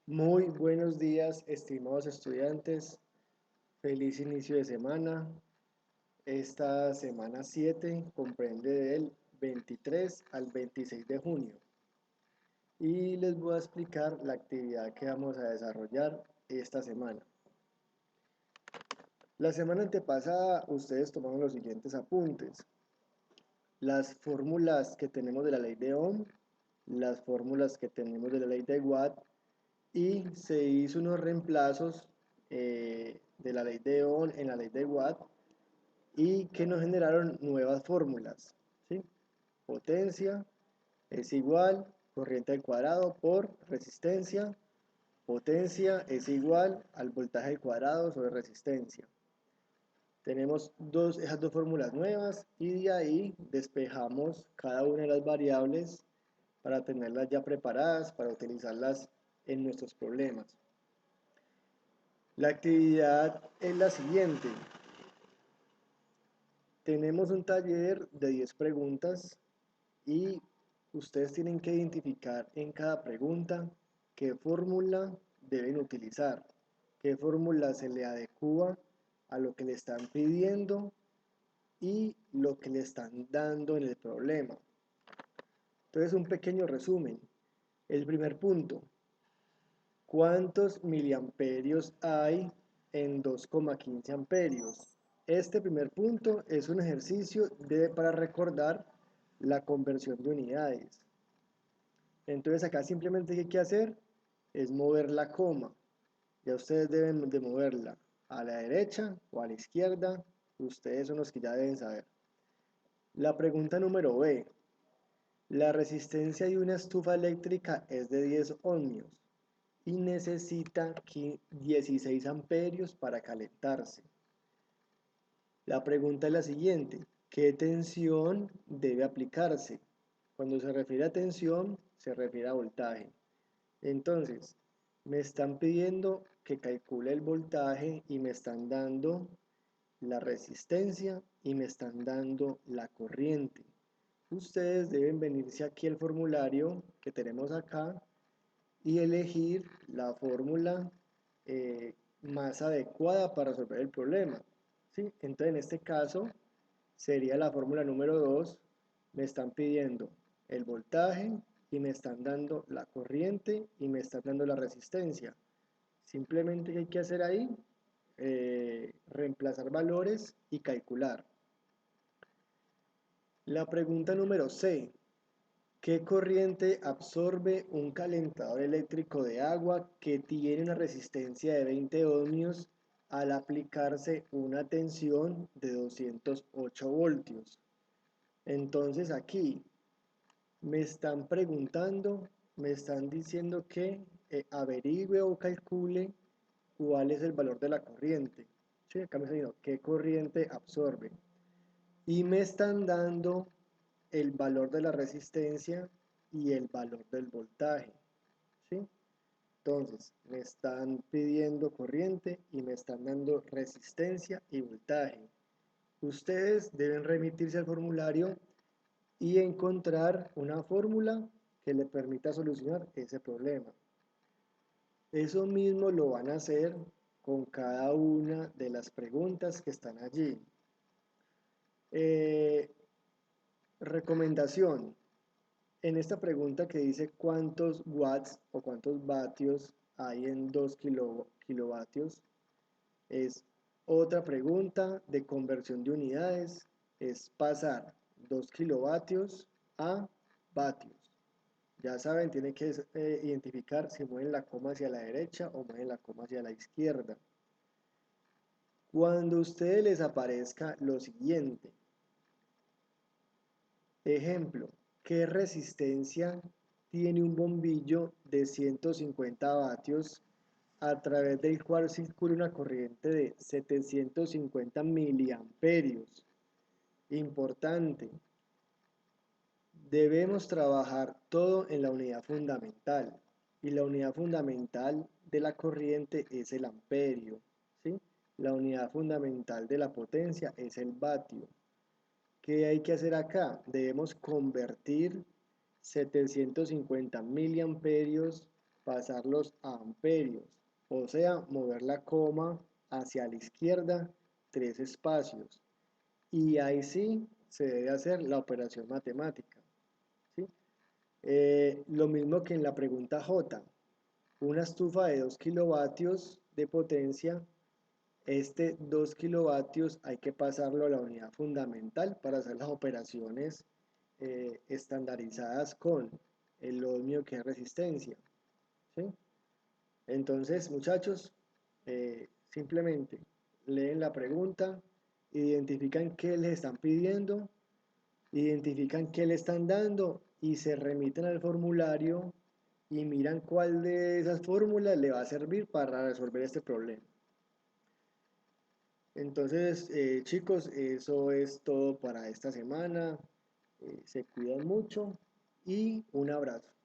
Muy buenos días, estimados estudiantes. Feliz inicio de semana. Esta semana 7 comprende del 23 al 26 de junio. Y les voy a explicar la actividad que vamos a desarrollar esta semana. La semana antepasada ustedes tomaron los siguientes apuntes. Las fórmulas que tenemos de la ley de Ohm, las fórmulas que tenemos de la ley de Watt, y se hizo unos reemplazos de la ley de Ohm en la ley de Watt y que nos generaron nuevas fórmulas, ¿sí? Potencia es igual corriente al cuadrado por resistencia, potencia es igual al voltaje al cuadrado sobre resistencia. Tenemos esas dos fórmulas nuevas y de ahí despejamos cada una de las variables para tenerlas ya preparadas para utilizarlas en nuestros problemas. La actividad es la siguiente. Tenemos un taller de 10 preguntas y ustedes tienen que identificar en cada pregunta qué fórmula deben utilizar, qué fórmula se le adecua a lo que le están pidiendo y lo que le están dando en el problema. Entonces, un pequeño resumen. El primer punto, ¿cuántos miliamperios hay en 2,15 amperios? Este primer punto es un ejercicio para recordar la conversión de unidades. Entonces acá simplemente ¿qué hay que hacer? Es mover la coma. Ya ustedes deben de moverla a la derecha o a la izquierda. Ustedes son los que ya deben saber. La pregunta número B. La resistencia de una estufa eléctrica es de 10 ohmios y necesita 16 amperios para calentarse. La pregunta es la siguiente: ¿qué tensión debe aplicarse? Cuando se refiere a tensión, se refiere a voltaje. Entonces, me están pidiendo que calcule el voltaje y me están dando la resistencia y me están dando la corriente. Ustedes deben venirse aquí al formulario que tenemos acá y elegir la fórmula más adecuada para resolver el problema, ¿sí? Entonces, en este caso, sería la fórmula número 2. Me están pidiendo el voltaje y me están dando la corriente y me están dando la resistencia. Simplemente, ¿qué hay que hacer ahí? Reemplazar valores y calcular. La pregunta número C. ¿Qué corriente absorbe un calentador eléctrico de agua que tiene una resistencia de 20 ohmios al aplicarse una tensión de 208 voltios? Entonces aquí me están preguntando, me están diciendo que averigüe o calcule cuál es el valor de la corriente. ¿Sí? Acá me están diciendo qué corriente absorbe. Y me están dando el valor de la resistencia y el valor del voltaje, ¿sí? Entonces, me están pidiendo corriente y me están dando resistencia y voltaje. Ustedes deben remitirse al formulario y encontrar una fórmula que le permita solucionar ese problema. Eso mismo lo van a hacer con cada una de las preguntas que están allí. Eh, Recomendación. En esta pregunta que dice cuántos watts o cuántos vatios hay en 2 kilovatios, es otra pregunta de conversión de unidades, es pasar 2 kilovatios a vatios. Ya saben, tienen que identificar si mueven la coma hacia la derecha o mueven la coma hacia la izquierda. Cuando a ustedes les aparezca lo siguiente, ejemplo, ¿qué resistencia tiene un bombillo de 150 vatios a través del cual circula una corriente de 750 miliamperios? Importante, debemos trabajar todo en la unidad fundamental y la unidad fundamental de la corriente es el amperio, ¿sí? La unidad fundamental de la potencia es el vatio. ¿Qué hay que hacer acá? Debemos convertir 750 miliamperios pasarlos a amperios, o sea, mover la coma hacia la izquierda 3 espacios. Y ahí sí se debe hacer la operación matemática. ¿Sí? Lo mismo que en la pregunta J. Una estufa de 2 kilovatios de potencia, este 2 kilovatios hay que pasarlo a la unidad fundamental para hacer las operaciones estandarizadas con el ohmio, que es resistencia. ¿Sí? Entonces, muchachos, simplemente leen la pregunta, identifican qué les están pidiendo, identifican qué le están dando y se remiten al formulario y miran cuál de esas fórmulas le va a servir para resolver este problema. Entonces, chicos, eso es todo para esta semana. Se cuidan mucho y un abrazo.